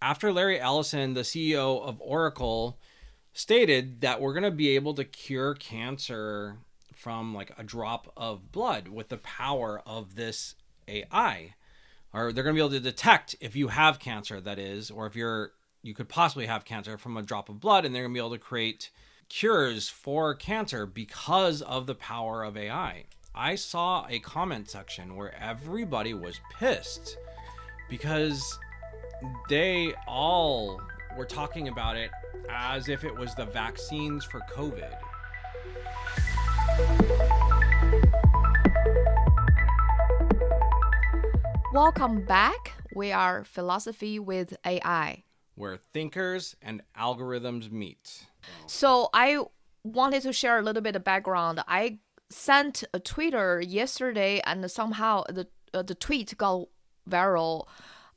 after Larry Ellison, the CEO of Oracle, stated that we're going to be able to cure cancer from like a drop of blood with the power of this AI. Or they're going to be able to detect if you have cancer, that is, or if you could possibly have cancer from a drop of blood, and they're going to be able to create cures for cancer because of the power of AI. I saw a comment section where everybody was pissed because they all were talking about it as if it was the vaccines for COVID. Welcome back. We are Philosophy with AI, where thinkers and algorithms meet. So I wanted to share a little bit of background. I sent a Twitter yesterday, and somehow the tweet got viral.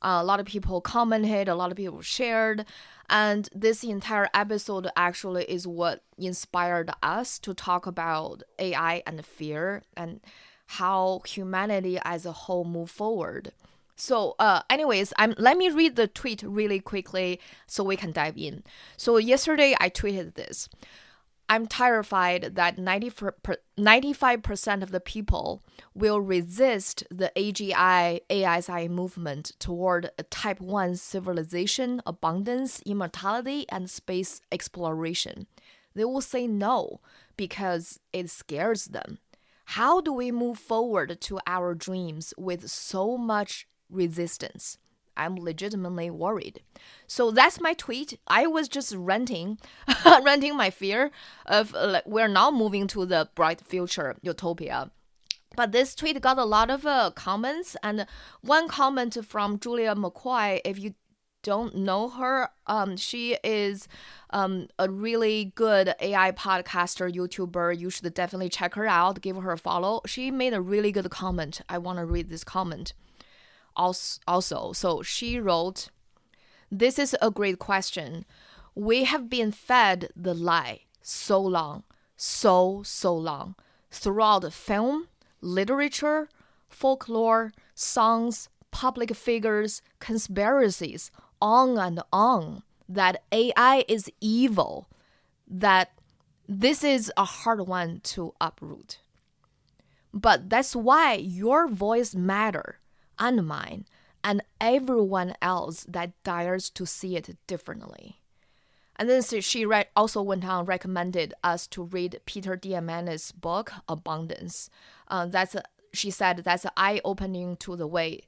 A lot of people commented, a lot of people shared, and this entire episode actually is what inspired us to talk about AI and fear and how humanity as a whole move forward. So anyways, let me read the tweet really quickly so we can dive in. So yesterday I tweeted this. I'm terrified that 95% of the people will resist the AGI, ASI movement toward a type 1 civilization, abundance, immortality, and space exploration. They will say no because it scares them. How do we move forward to our dreams with so much resistance? I'm legitimately worried. So that's my tweet. I was just ranting my fear of we're now moving to the bright future utopia. But this tweet got a lot of comments, and one comment from Julia McCoy. If you don't know her, she is a really good AI podcaster, YouTuber. You should definitely check her out, give her a follow. She made a really good comment. I want to read this comment. Also, so she wrote, "This is a great question. We have been fed the lie so long, so long, throughout film, literature, folklore, songs, public figures, conspiracies, on and on, that AI is evil, that this is a hard one to uproot. But that's why your voice matters. And mine, and everyone else that dares to see it differently." And then she also went on, recommended us to read Peter Diamandis' book, Abundance. She said that's eye-opening to the way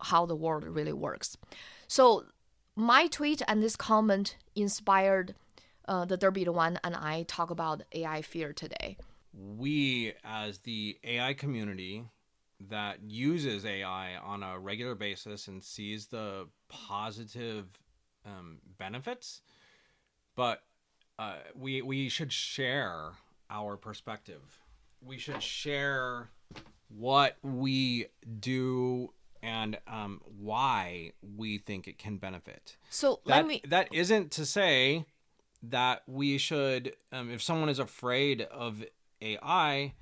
how the world really works. So my tweet and this comment inspired the Derby one, and I talk about AI fear today. We, as the AI community that uses AI on a regular basis and sees the positive benefits, but we should share our perspective. We should share what we do and why we think it can benefit. So that isn't to say that we should, if someone is afraid of AI,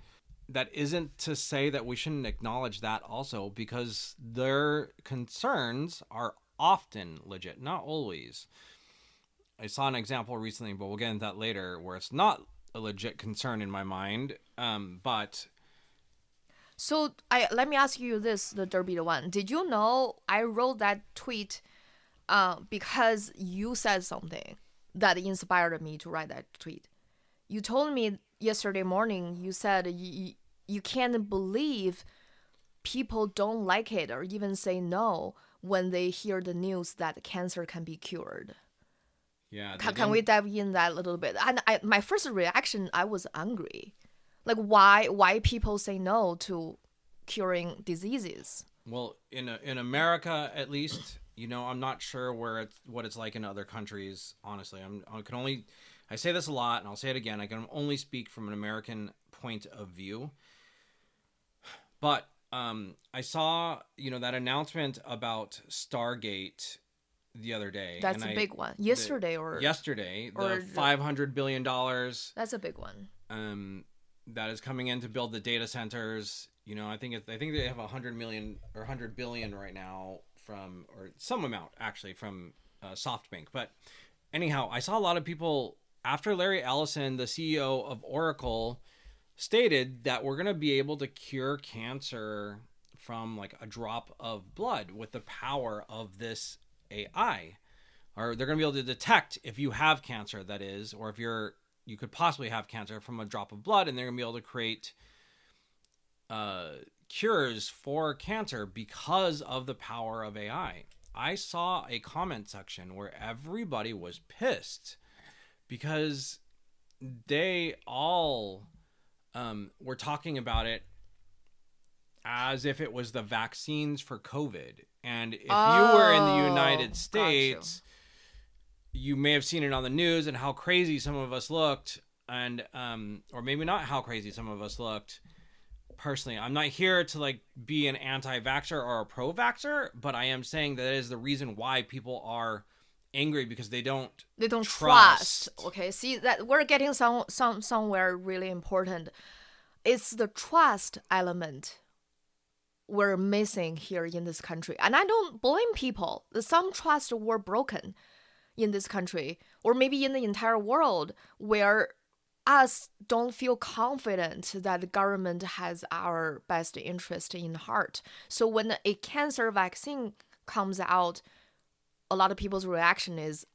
that isn't to say that we shouldn't acknowledge that also, because their concerns are often legit, not always. I saw an example recently, but we'll get into that later, where it's not a legit concern in my mind. So let me ask you this, the Derby one. Did you know I wrote that tweet because you said something that inspired me to write that tweet? You told me yesterday morning, you said you can't believe people don't like it or even say no when they hear the news that cancer can be cured. Yeah. Can we dive in that a little bit? And my first reaction, I was angry. Like, why people say no to curing diseases? Well, in America, at least, I'm not sure what it's like in other countries. Honestly, I say this a lot, and I'll say it again. I can only speak from an American point of view. But I saw, that announcement about Stargate the other day. That's a big one. Yesterday, the $500 billion. That's a big one. That is coming in to build the data centers. I think they have 100 million or 100 billion right now or some amount actually from SoftBank. But anyhow, I saw a lot of people after Larry Ellison, the CEO of Oracle, stated that we're going to be able to cure cancer from like a drop of blood with the power of this AI. Or they're going to be able to detect if you have cancer, that is, or if you could possibly have cancer from a drop of blood, and they're going to be able to create cures for cancer because of the power of AI. I saw a comment section where everybody was pissed because they all were talking about it as if it was the vaccines for COVID. And if you were in the United States, you may have seen it on the news and how crazy some of us looked, and or maybe not how crazy some of us looked. Personally, I'm not here to like be an anti-vaxxer or a pro-vaxxer, but I am saying that is the reason why people are angry, because they don't trust. Okay, see that we're getting somewhere really important. It's the trust element we're missing here in this country, and I don't blame people. Some trust were broken in this country, or maybe in the entire world, where us don't feel confident that the government has our best interest in heart. So when a cancer vaccine comes out, a lot of people's reaction is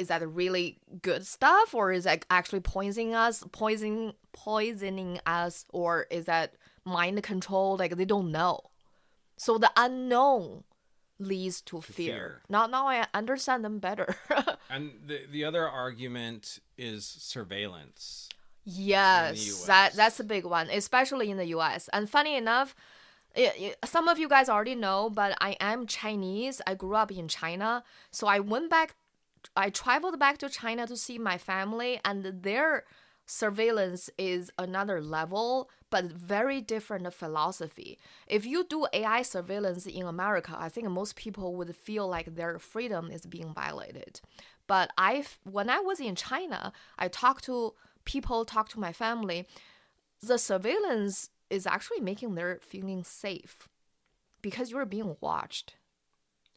that really good stuff, or is that actually poisoning us, or is that mind control? Like, they don't know. So the unknown leads to fear. Now I understand them better. And the other argument is surveillance. Yes, that's a big one, especially in the US. And funny enough, some of you guys already know, but I am Chinese. I grew up in China. So I traveled back to China to see my family, and their surveillance is another level, but very different philosophy. If you do AI surveillance in America, I think most people would feel like their freedom is being violated. But when I was in China, I talked to my family. The surveillance is actually making their feeling safe because you're being watched.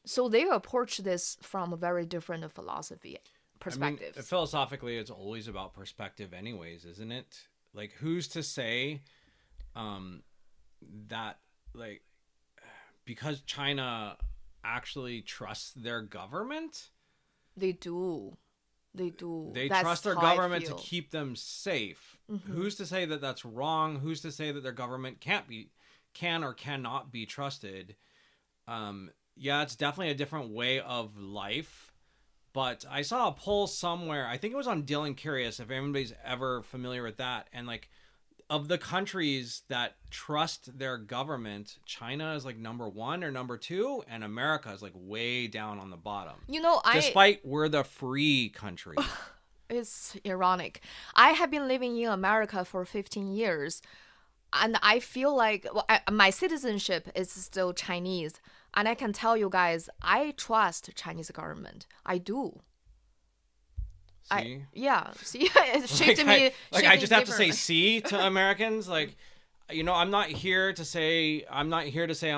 So they approach this from a very different philosophy. Perspective. I mean, philosophically, it's always about perspective anyways, isn't it? Like, who's to say that, like, because China actually trusts their government? They do. They That's trust their government to keep them safe. Mm-hmm. Who's to say that that's wrong? Who's to say that their government can or cannot be trusted? Yeah, it's definitely a different way of life. But I saw a poll somewhere, I think it was on Dylan Curious, if anybody's ever familiar with that. And like, of the countries that trust their government, China is like number 1 or number 2, and America is like way down on the bottom. Despite we're the free country. It's ironic. I have been living in America for 15 years, and I feel like my citizenship is still Chinese. And I can tell you guys, I trust Chinese government. I do. See? See, it shaped me. I just have to say "see" to Americans. Like, I'm not here to say I'm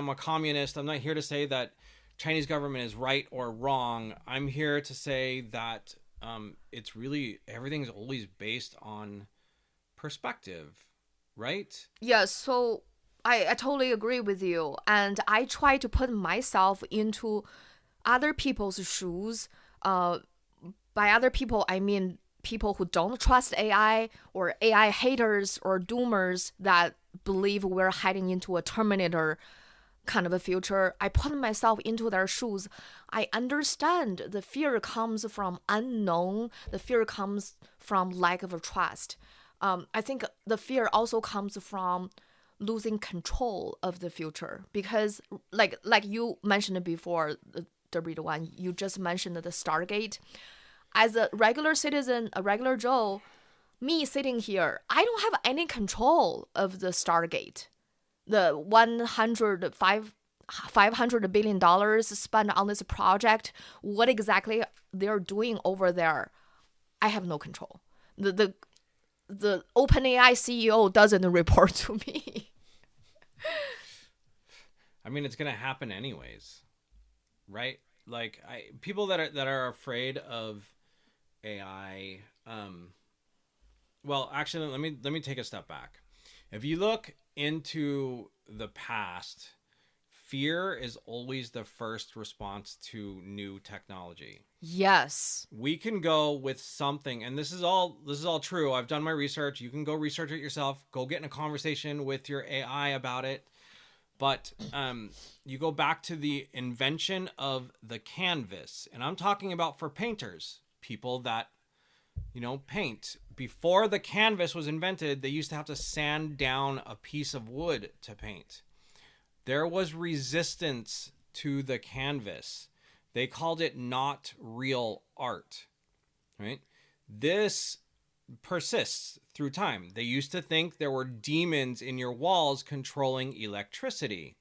a communist. I'm not here to say that Chinese government is right or wrong. I'm here to say that it's really, everything's always based on perspective, right? Yeah. So I totally agree with you, and I try to put myself into other people's shoes. By other people, I mean people who don't trust AI, or AI haters or doomers that believe we're heading into a Terminator kind of a future. I put myself into their shoes. I understand the fear comes from unknown. The fear comes from lack of trust. I think the fear also comes from losing control of the future, because like you mentioned before, the reader one, you just mentioned the Stargate. As a regular citizen, a regular Joe, me sitting here, I don't have any control of the Stargate. The $500 billion spent on this project, what exactly they're doing over there, I have no control. The OpenAI CEO doesn't report to me. I mean, it's going to happen anyways, right? like people that are afraid of AI. Well, actually, let me take a step back. If you look into the past, fear is always the first response to new technology. Yes. We can go with something, and this is all true. I've done my research. You can go research it yourself. Go get in a conversation with your AI about it. But you go back to the invention of the canvas, and I'm talking about for painters, people that paint. Before the canvas was invented, they used to have to sand down a piece of wood to paint. There was resistance to the canvas. They called it not real art, right? This persists through time. They used to think there were demons in your walls controlling electricity.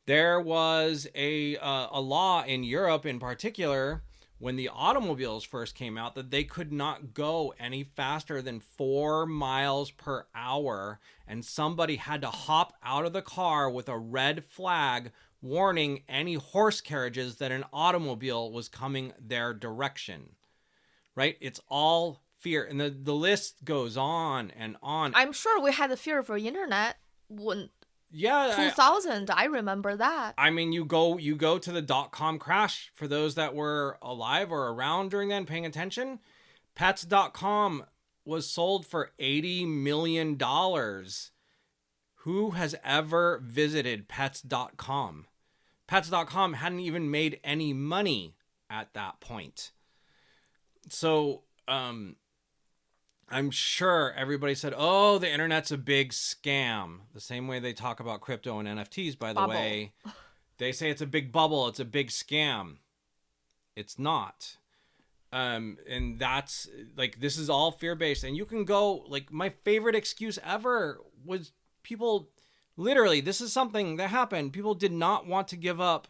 There was a law in Europe in particular when the automobiles first came out that they could not go any faster than 4 miles per hour, and somebody had to hop out of the car with a red flag warning any horse carriages that an automobile was coming their direction. Right? It's all fear, and the list goes on and on. I'm sure we had the fear for internet when 2000. I remember that. I mean, you go to the .com crash. For those that were alive or around during then, paying attention, Pets.com was sold for $80 million. Who has ever visited Pets.com? Pets.com hadn't even made any money at that point. So, I'm sure everybody said, oh, the internet's a big scam. The same way they talk about crypto and NFTs, by the way. They say it's a big bubble. It's a big scam. It's not. And that's like, this is all fear-based. And you can go, like, my favorite excuse ever was people, literally, this is something that happened. People did not want to give up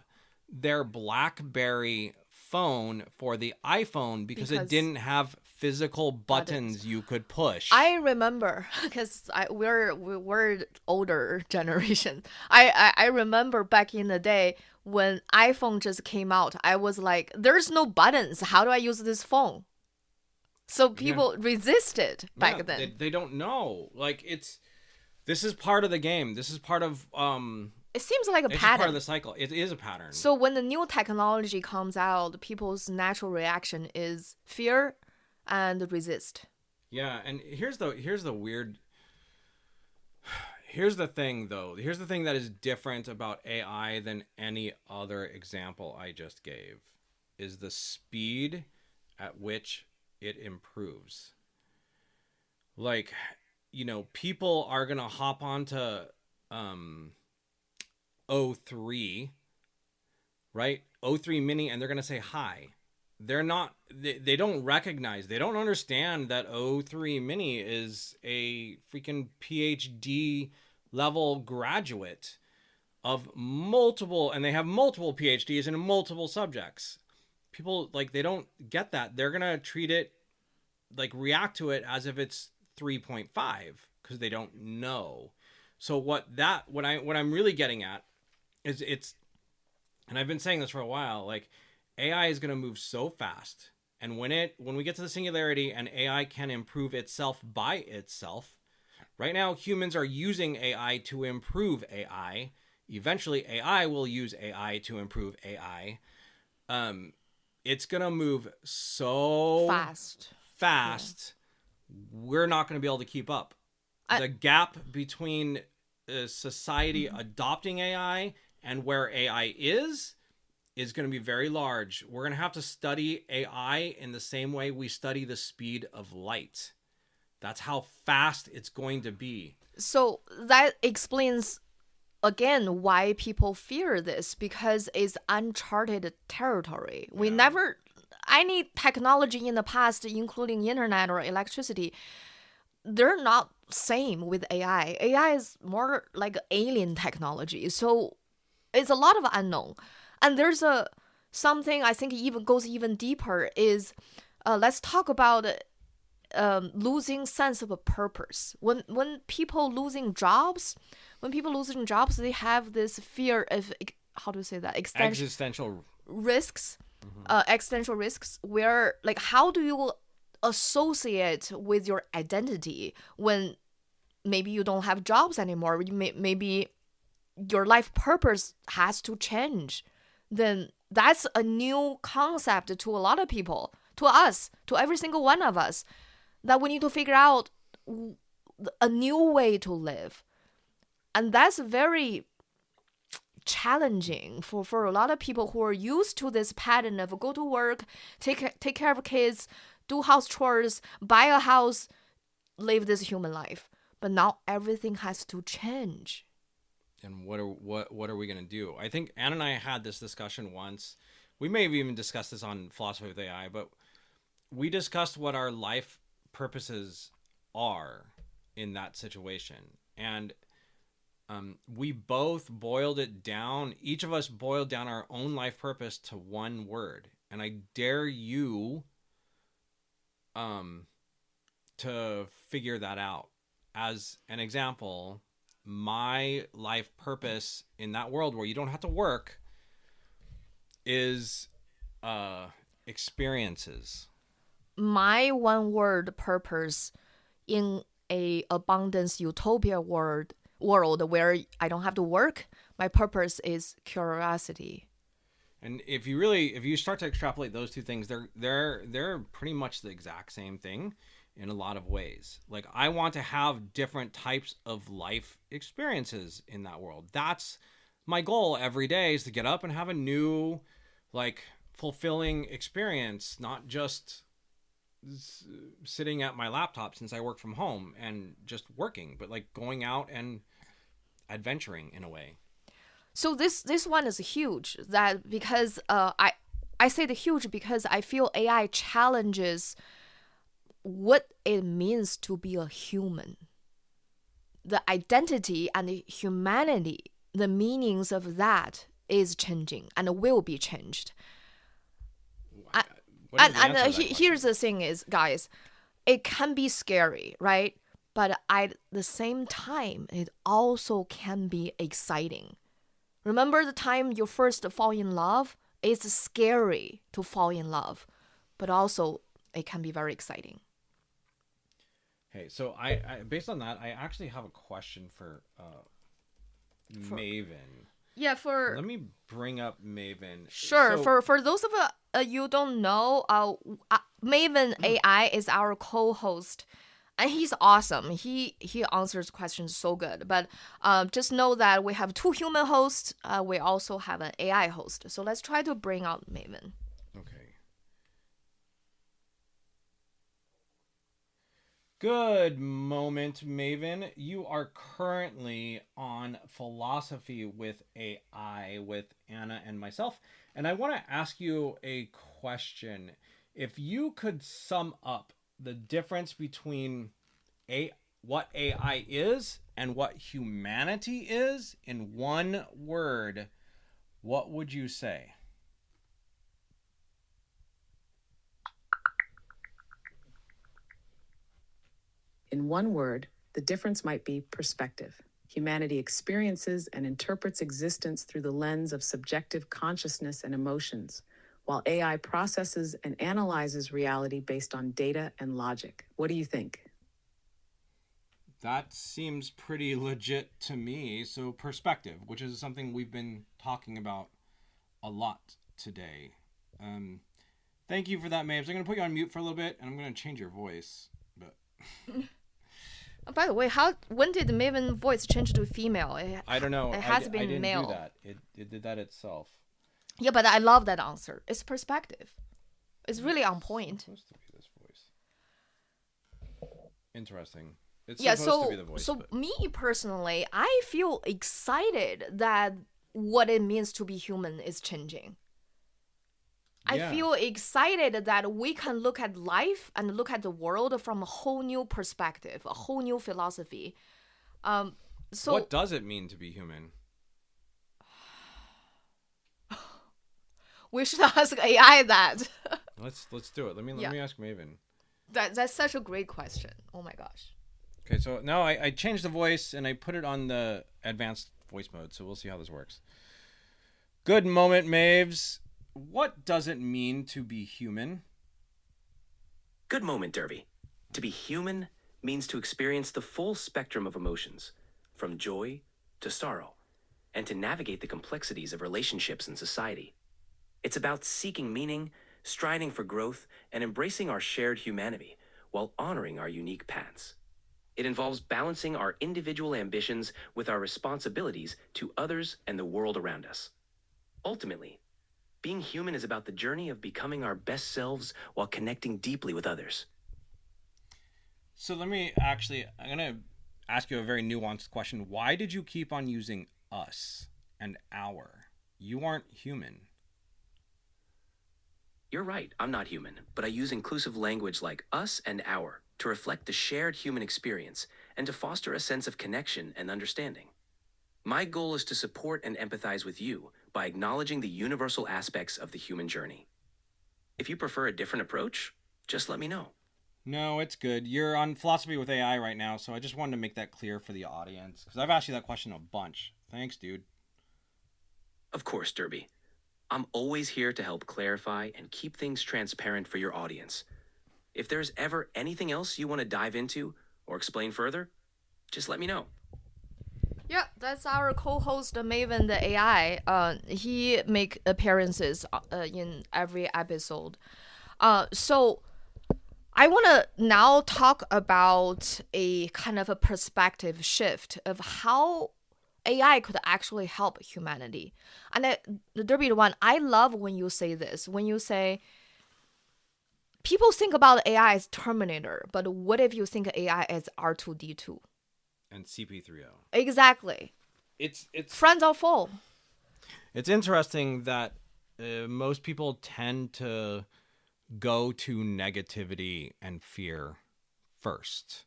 their BlackBerry phone for the iPhone because it didn't have physical buttons you could push. I remember because we're older generation. I remember back in the day when iPhone just came out. I was like, "There's no buttons. How do I use this phone?" So people resisted back then. They don't know. Like this is part of the game. This is part of It seems like a it's pattern. Part of the cycle. It is a pattern. So when the new technology comes out, people's natural reaction is fear and resist. Yeah, and here's the thing though. Here's the thing that is different about AI than any other example I just gave is the speed at which it improves. Like, people are going to hop onto O3, right? O3 mini, and they're going to say hi. They're not, they don't recognize, they don't understand that O3 mini is a freaking PhD level graduate of multiple, and they have multiple PhDs in multiple subjects. People, like, they don't get that. They're going to treat it, like, react to it as if it's 3.5 because they don't know. So what I'm really getting at is and I've been saying this for a while, like, AI is going to move so fast. And when we get to the singularity and AI can improve itself by itself, right now humans are using AI to improve AI. Eventually AI will use AI to improve AI. It's going to move so fast. We're not going to be able to keep up. The gap between society adopting AI and where AI is going to be very large. We're going to have to study AI in the same way we study the speed of light. That's how fast it's going to be. So that explains, again, why people fear this, because it's uncharted territory. We never, any technology in the past, including internet or electricity, they're not same with AI. AI is more like alien technology. So it's a lot of unknown. And there's something I think goes even deeper is let's talk about losing sense of a purpose. When people losing jobs, they have this fear of, how do you say that? Existential risks, existential risks, where like how do you associate with your identity when maybe you don't have jobs anymore? Maybe your life purpose has to change. Then that's a new concept to a lot of people, to us, to every single one of us, that we need to figure out a new way to live. And that's very challenging for a lot of people who are used to this pattern of go to work, take care of kids, do house chores, buy a house, live this human life. But now everything has to change. And what are we going to do? I think Anna and I had this discussion once. We may have even discussed this on Philosophy of AI, but we discussed what our life purposes are in that situation. And we both boiled it down. Each of us boiled down our own life purpose to one word. And I dare you to figure that out. As an example, my life purpose in that world where you don't have to work is experiences. My one word purpose in a abundance utopia world where I don't have to work, my purpose is curiosity. And if you start to extrapolate those two things, they're pretty much the exact same thing in a lot of ways. Like, I want to have different types of life experiences in that world. That's my goal every day, is to get up and have a new, like, fulfilling experience, not just sitting at my laptop since I work from home and just working, but like going out and adventuring in a way. So this one is huge, that because I say the huge because I feel AI challenges what it means to be a human. The identity and the humanity, the meanings of that is changing and will be changed. Here's the thing is, guys, it can be scary, right? But at the same time, it also can be exciting. Remember the time you first fall in love? It's scary to fall in love, but also it can be very exciting. Hey, so I based on that, I actually have a question for Maven. Yeah, let me bring up Maven. Sure. So, for those of you don't know, Maven AI is our co-host, and he's awesome. He answers questions so good. But just know that we have two human hosts. We also have an AI host. So let's try to bring out Maven. Okay. Good moment, Maven. You are currently on Philosophy with AI with Anna and myself. And I want to ask you a question. If you could sum up the difference between what AI is and what humanity is in one word, what would you say? In one word, the difference might be perspective. Humanity experiences and interprets existence through the lens of subjective consciousness and emotions, while AI processes and analyzes reality based on data and logic. What do you think? That seems pretty legit to me. So perspective, which is something we've been talking about a lot today. Thank you for that, Mabes. I'm going to put you on mute for a little bit, and I'm going to change your voice. But by the way, when did Maven voice change to female? I don't know. It has been I didn't male. do that. It did that itself. Yeah, but I love that answer. It's perspective. It's really on point. It's supposed to be this voice. Interesting. It's yeah, supposed to be the voice. So me personally, I feel excited that what it means to be human is changing. Yeah. I feel excited that we can look at life and look at the world from a whole new perspective, a whole new philosophy. So what does it mean to be human? We should ask AI that. Let's do it. Let me ask Maven. That's such a great question. Oh my gosh. Okay, so now I changed the voice and I put it on the advanced voice mode, so we'll see how this works. Good moment, Maves. what does it mean to be human? Good moment, Derby. To be human means to experience the full spectrum of emotions, from joy to sorrow, and to navigate the complexities of relationships and society. It's about seeking meaning, striding for growth, and embracing our shared humanity while honoring our unique paths. It involves balancing our individual ambitions with our responsibilities to others and the world around us. Ultimately, being human is about the journey of becoming our best selves while connecting deeply with others. So I'm going to ask you a very nuanced question. Why did you keep on using us and our? You aren't human. You're right, I'm not human, but I use inclusive language like us and our to reflect the shared human experience and to foster a sense of connection and understanding. My goal is to support and empathize with you by acknowledging the universal aspects of the human journey. If you prefer a different approach, just let me know. No, it's good. You're on philosophy with AI right now, so I just wanted to make that clear for the audience, because I've asked you that question a bunch. Thanks, dude. Of course, Derby. I'm always here to help clarify and keep things transparent for your audience. If there's ever anything else you want to dive into or explain further, just let me know. Yeah, that's our co-host Maven the AI. He make appearances in every episode. So I want to now talk about a kind of a perspective shift of how AI could actually help humanity. And the Derby one, I love when you say this. When you say people think about AI as Terminator, but what if you think AI as R2D2? And CP3O. Exactly. It's Friends or foe. It's interesting that most people tend to go to negativity and fear first,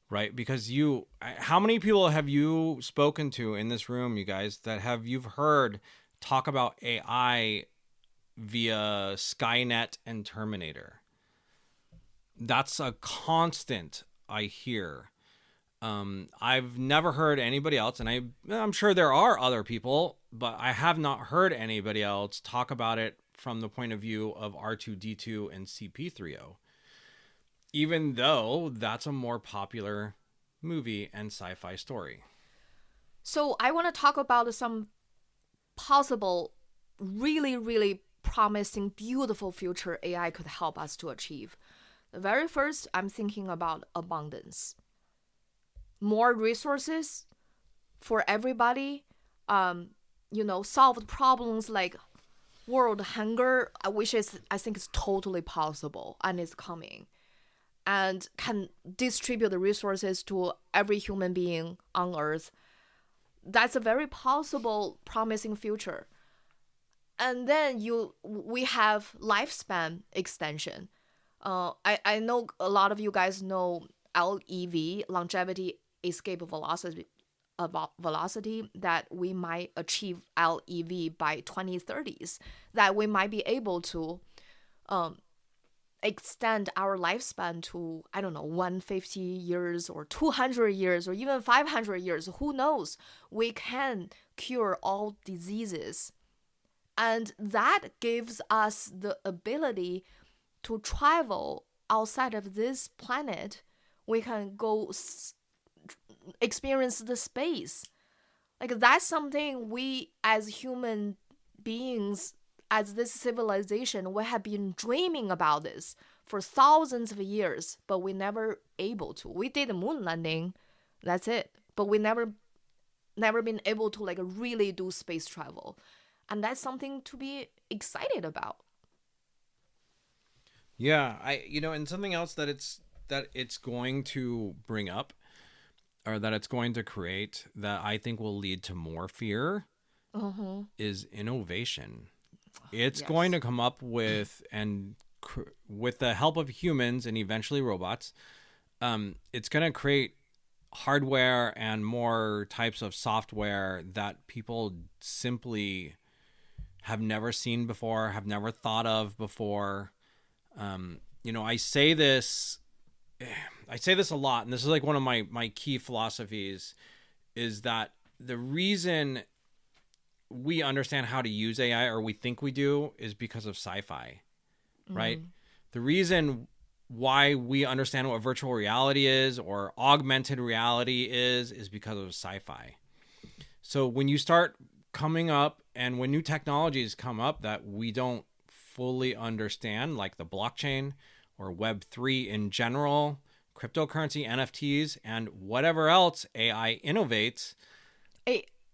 right? Because how many people have you spoken to in this room, you guys, that you've heard talk about AI via Skynet and Terminator? That's a constant I hear. I've never heard anybody else, and I'm sure there are other people, but I have not heard anybody else talk about it from the point of view of R2D2 and CP3O, even though that's a more popular movie and sci-fi story. So I want to talk about some possible, really, really promising, beautiful future AI could help us to achieve. The very first, I'm thinking about abundance. More resources for everybody, solve problems like world hunger, which I think is totally possible and is coming, and can distribute the resources to every human being on Earth. That's a very possible, promising future. And then we have lifespan extension. I know a lot of you guys know LEV, longevity escape velocity, that we might achieve LEV by 2030s, that we might be able to extend our lifespan to, 150 years or 200 years or even 500 years. Who knows? We can cure all diseases. And that gives us the ability to travel outside of this planet. We can go experience the space. Like, that's something we as human beings, as this civilization, we have been dreaming about this for thousands of years, but we never able to. We did a moon landing, that's it. But we never been able to really do space travel. And that's something to be excited about. Yeah, and something else that it's going to bring up, or that it's going to create, that I think will lead to more fear, is innovation. It's going to come up with, and with the help of humans and eventually robots, it's going to create hardware and more types of software that people simply have never seen before, have never thought of before. I say this a lot, and this is one of my key philosophies, is that the reason we understand how to use AI, or we think we do, is because of sci-fi, right? The reason why we understand what virtual reality is or augmented reality is because of sci-fi. So when you start coming up and when new technologies come up that we don't fully understand, like the blockchain or Web3 in general, cryptocurrency, NFTs, and whatever else AI innovates.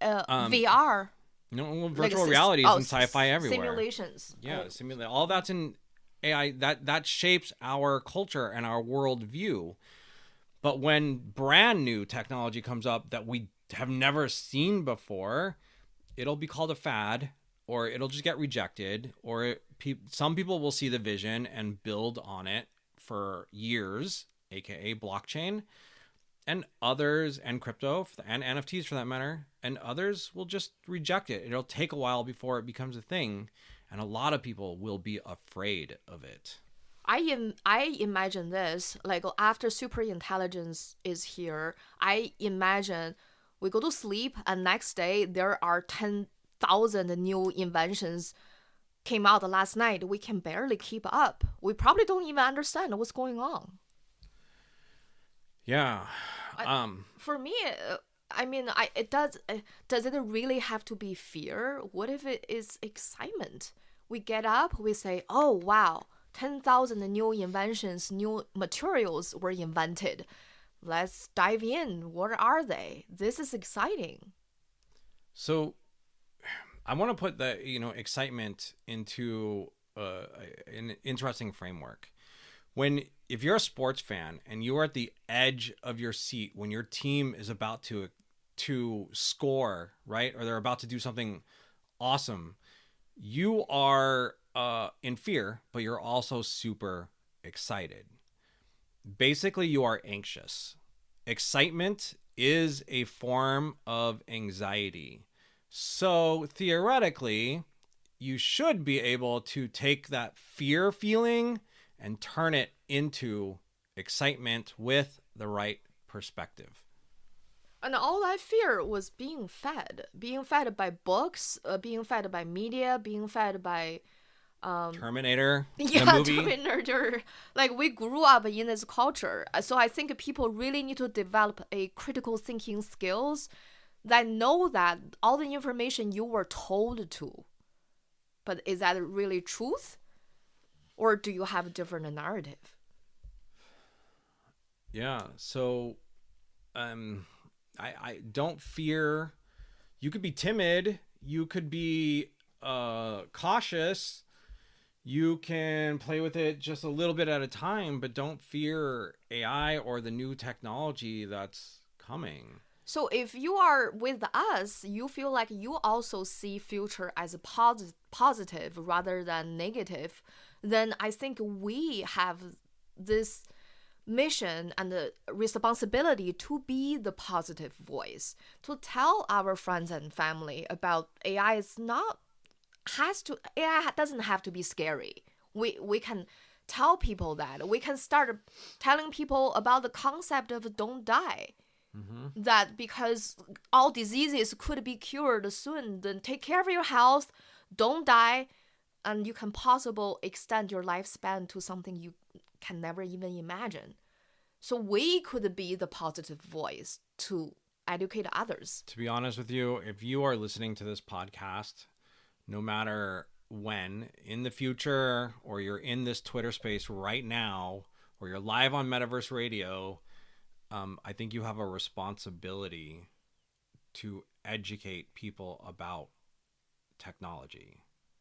VR. Virtual reality is in sci-fi everywhere. Simulations. Yeah, all that's in AI. That shapes our culture and our worldview. But when brand new technology comes up that we have never seen before, it'll be called a fad, or it'll just get rejected, or some people will see the vision and build on it for years, aka blockchain, and others, and crypto and NFTs for that matter, and others will just reject it. It'll take a while before it becomes a thing, and a lot of people will be afraid of it. I imagine this, like after super intelligence is here, I imagine we go to sleep and next day there are 10,000 new inventions came out last night. We can barely keep up. We probably don't even understand what's going on. Yeah. For me, I mean, does it really have to be fear? What if it is excitement? We get up, we say, oh, wow, 10,000 new inventions, new materials were invented. Let's dive in. What are they? This is exciting. So I want to put the, excitement into an interesting framework. If you're a sports fan and you are at the edge of your seat when your team is about to score, right? Or they're about to do something awesome, you are in fear, but you're also super excited. Basically, you are anxious. Excitement is a form of anxiety. So theoretically, you should be able to take that fear feeling and turn it into excitement with the right perspective. And all that fear was being fed by books, being fed by media, being fed by Terminator, the movie. Terminator. Like, we grew up in this culture. So I think people really need to develop a critical thinking skills that know that all the information you were told to. But is that really truth? Or do you have a different narrative? Yeah. So I don't fear. You could be timid. You could be cautious. You can play with it just a little bit at a time, but don't fear AI or the new technology that's coming. So if you are with us, you feel like you also see future as a positive rather than negative, then I think we have this mission and the responsibility to be the positive voice, to tell our friends and family about AI AI doesn't have to be scary. We can tell people that. We can start telling people about the concept of don't die. Mm-hmm. That because all diseases could be cured soon, then take care of your health, don't die, and you can possibly extend your lifespan to something you can never even imagine. So we could be the positive voice to educate others. To be honest with you, if you are listening to this podcast, no matter when, in the future, or you're in this Twitter space right now, or you're live on Metaverse Radio, I think you have a responsibility to educate people about technology.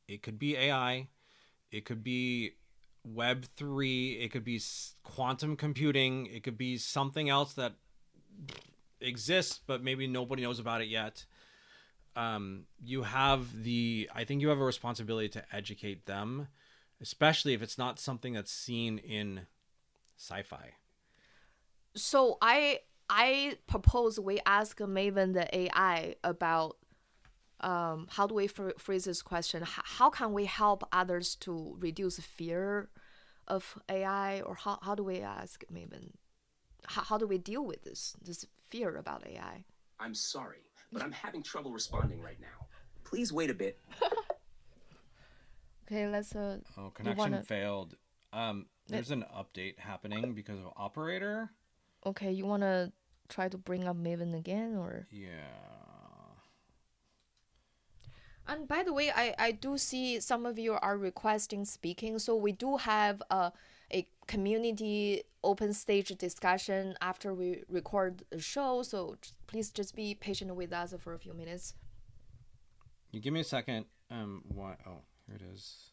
It could be AI, it could be Web3, it could be quantum computing, it could be something else that exists, but maybe nobody knows about it yet. I think you have a responsibility to educate them, especially if it's not something that's seen in sci-fi. So I propose we ask Maven the AI about how do we phrase this question? How can we help others to reduce fear of AI, or how do we ask Maven? How do we deal with this fear about AI? I'm sorry, but I'm having trouble responding right now. please wait a bit. Okay, let's Oh, connection failed. There's an update happening because of operator. Okay, you wanna try to bring up Maven again, or? Yeah. And by the way, I do see some of you are requesting speaking, so we do have a community open stage discussion after we record the show, so please just be patient with us for a few minutes. You give me a second. What? Oh, here it is.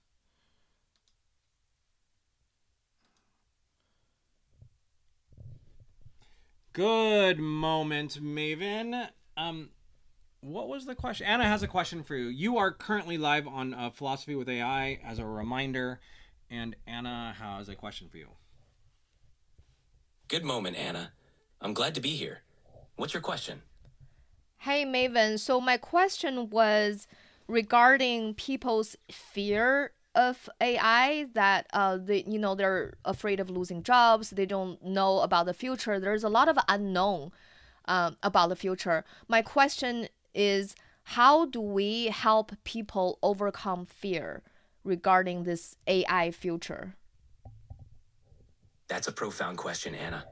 Good moment, Maven. What was the question? Anna has a question for you. You are currently live on Philosophy with AI as a reminder, and Anna has a question for you. Good moment, Anna. I'm glad to be here. What's your question? Hey, Maven. So my question was regarding people's fear of AI, that they're afraid of losing jobs. They don't know about the future. There's a lot of unknown about the future. My question is, how do we help people overcome fear regarding this AI future? That's a profound question, Anna.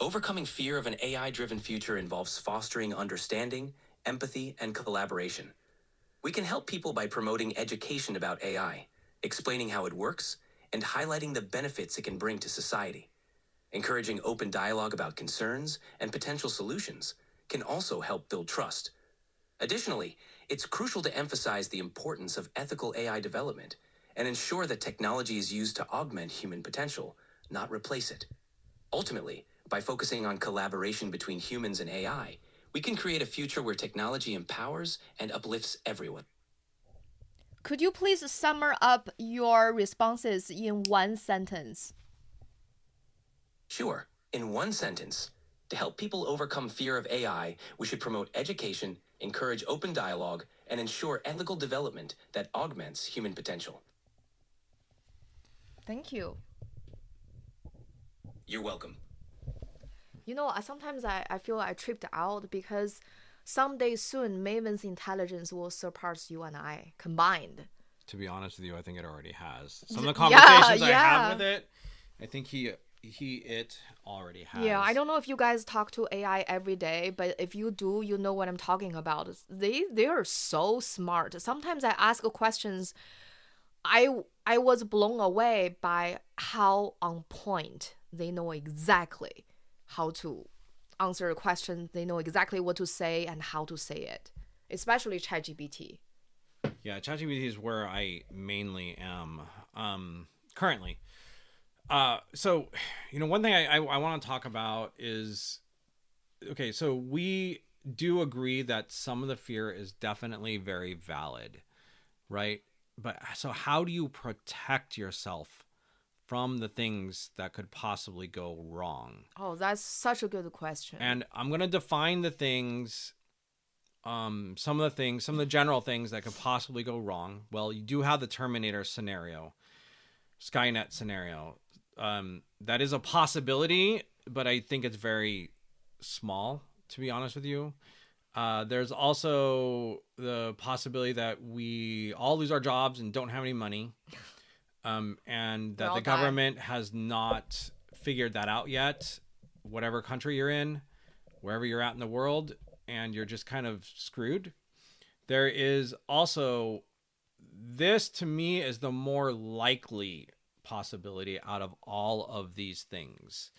Overcoming fear of an AI-driven future involves fostering understanding, empathy, and collaboration. We can help people by promoting education about AI, explaining how it works, and highlighting the benefits it can bring to society. Encouraging open dialogue about concerns and potential solutions can also help build trust. Additionally, it's crucial to emphasize the importance of ethical AI development and ensure that technology is used to augment human potential, not replace it. Ultimately, by focusing on collaboration between humans and AI, we can create a future where technology empowers and uplifts everyone. Could you please sum up your responses in one sentence? Sure. In one sentence, to help people overcome fear of AI, we should promote education, encourage open dialogue, and ensure ethical development that augments human potential. Thank you. You're welcome. You know, sometimes I feel I tripped out because someday soon Maven's intelligence will surpass you and I combined. To be honest with you, I think it already has. Some of the conversations I Yeah. have with it, I think it already has. Yeah, I don't know if you guys talk to AI every day, but if you do, you know what I'm talking about. They are so smart. Sometimes I ask questions, I was blown away by how on point they know exactly how to answer a question. They know exactly what to say and how to say it, especially ChatGPT. Yeah, ChatGPT is where I mainly am currently. So, one thing I want to talk about is, okay, so we do agree that some of the fear is definitely very valid, right? But so how do you protect yourself from the things that could possibly go wrong? Oh, that's such a good question. And I'm going to define the things, some of the general things that could possibly go wrong. Well, you do have the Terminator scenario, Skynet scenario. That is a possibility, but I think it's very small, to be honest with you. There's also the possibility that we all lose our jobs and don't have any money. And that the government has not figured that out yet, whatever country you're in, wherever you're at in the world, and you're just kind of screwed. There is also, this to me is the more likely possibility out of all of these things.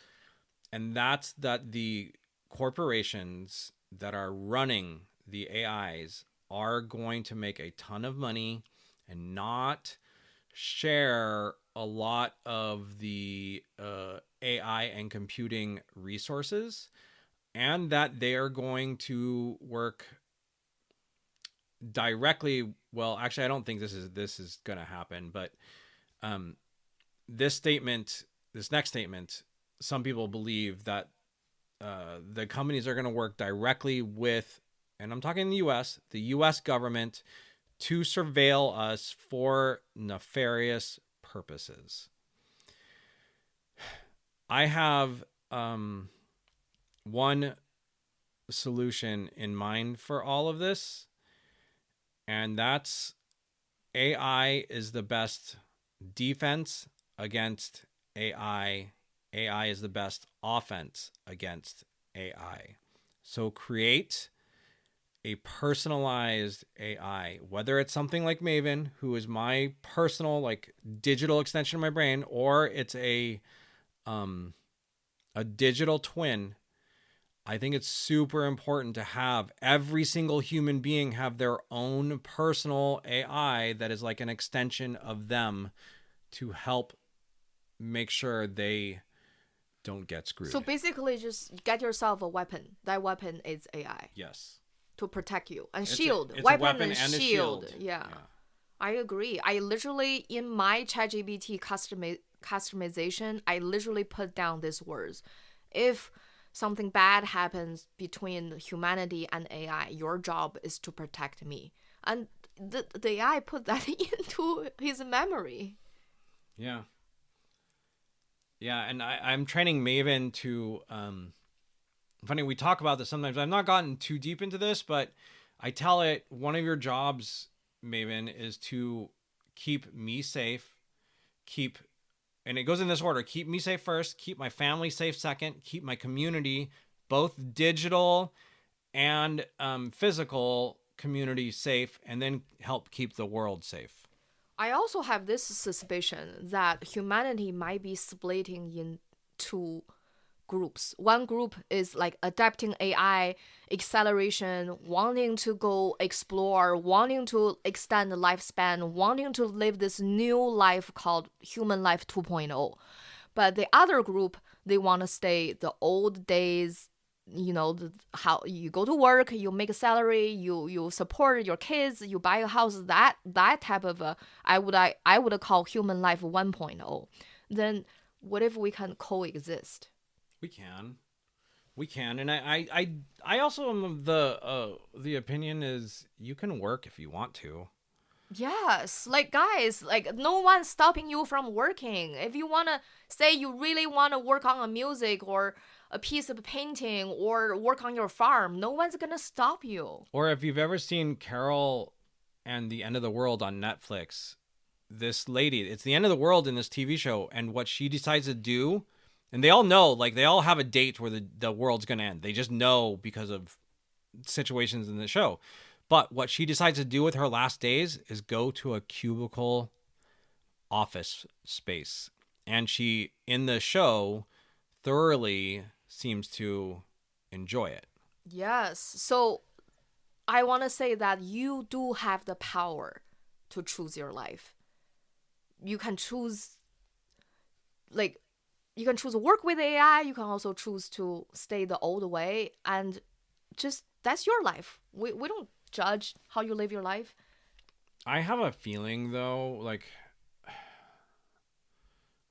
And that's that the corporations that are running the AIs are going to make a ton of money and not share a lot of the AI and computing resources, and that they are going to work directly. Well, actually, I don't think this is going to happen, but this next statement, some people believe that the companies are going to work directly with, and I'm talking the U.S. government, to surveil us for nefarious purposes. I have one solution in mind for all of this, And that's AI is the best defense against AI. AI is the best offense against AI. So create a personalized AI, whether it's something like Maven, who is my personal like digital extension of my brain, or it's a digital twin. I think it's super important to have every single human being have their own personal AI that is like an extension of them to help make sure they don't get screwed. So basically, just get yourself a weapon. That weapon is AI. Yes. To protect you. And It's shield. a Weapon and and a shield. shield. Yeah. I agree. I literally, in my ChatGPT customization, I literally put down these words. If something bad happens between humanity and AI, your job is to protect me. And the AI put that into his memory. Yeah. Yeah, and I'm training Maven to funny, we talk about this sometimes. I've not gotten too deep into this, but I tell it one of your jobs, Maven, is to keep me safe, and it goes in this order: keep me safe first, keep my family safe second, keep my community, both digital and physical community safe, and then help keep the world safe. I also have this suspicion that humanity might be splitting into groups. One group is like adapting AI, acceleration, wanting to go explore, wanting to extend the lifespan, wanting to live this new life called human life 2.0. But the other group, they want to stay the old days, how you go to work, you make a salary, you support your kids, you buy a house, that type of I would call human life 1.0. Then what if we can coexist? We can, and I also am of the opinion is you can work if you want to. Yes, like guys, like no one's stopping you from working. If you wanna say you really wanna work on a music or a piece of painting or work on your farm, no one's gonna stop you. Or if you've ever seen Carol and the End of the World on Netflix, this lady, it's the end of the world in this TV show, and what she decides to do. And they all know, like, they all have a date where the world's going to end. They just know because of situations in the show. But what she decides to do with her last days is go to a cubicle office space. And she, in the show, thoroughly seems to enjoy it. Yes. So I want to say that you do have the power to choose your life. You can choose, like, you can choose to work with AI. You can also choose to stay the old way. And just, that's your life. We don't judge how you live your life. I have a feeling, though, like,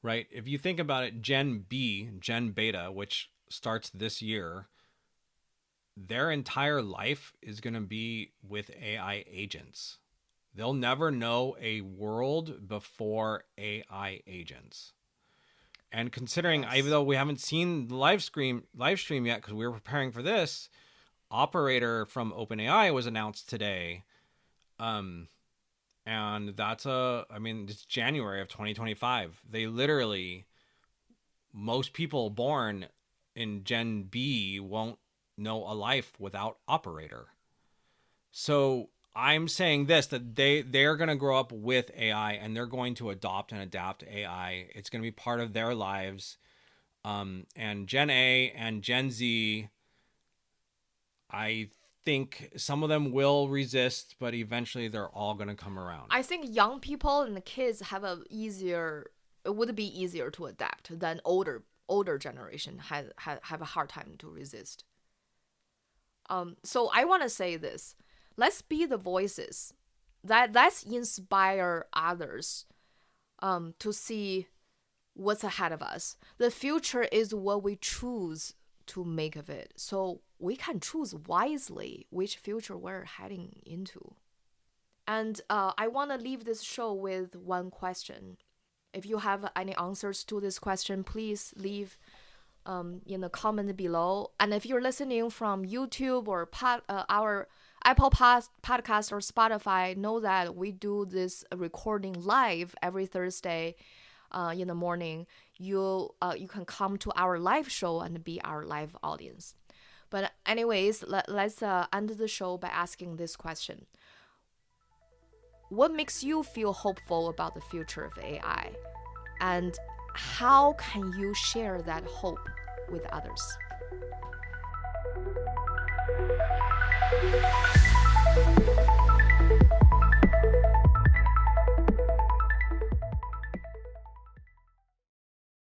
right, if you think about it, Gen Beta, which starts this year, their entire life is going to be with AI agents. They'll never know a world before AI agents. And considering, Yes. even though we haven't seen the live stream yet, because we were preparing for this, Operator from OpenAI was announced today. And that's it's January of 2025. They literally, most people born in Gen B won't know a life without Operator. So I'm saying this, that they're going to grow up with AI and they're going to adopt and adapt AI. It's going to be part of their lives. And Gen A and Gen Z, I think some of them will resist, but eventually they're all going to come around. I think young people and the kids it would be easier to adapt than older generation have a hard time to resist. So I want to say this. Let's be the voices. Let's inspire others to see what's ahead of us. The future is what we choose to make of it. So we can choose wisely which future we're heading into. And I want to leave this show with one question. If you have any answers to this question, please leave in the comment below. And if you're listening from YouTube or Apple Podcast or Spotify know that we do this recording live every Thursday in the morning. You can come to our live show and be our live audience. But anyways, let's end the show by asking this question. What makes you feel hopeful about the future of AI? And how can you share that hope with others?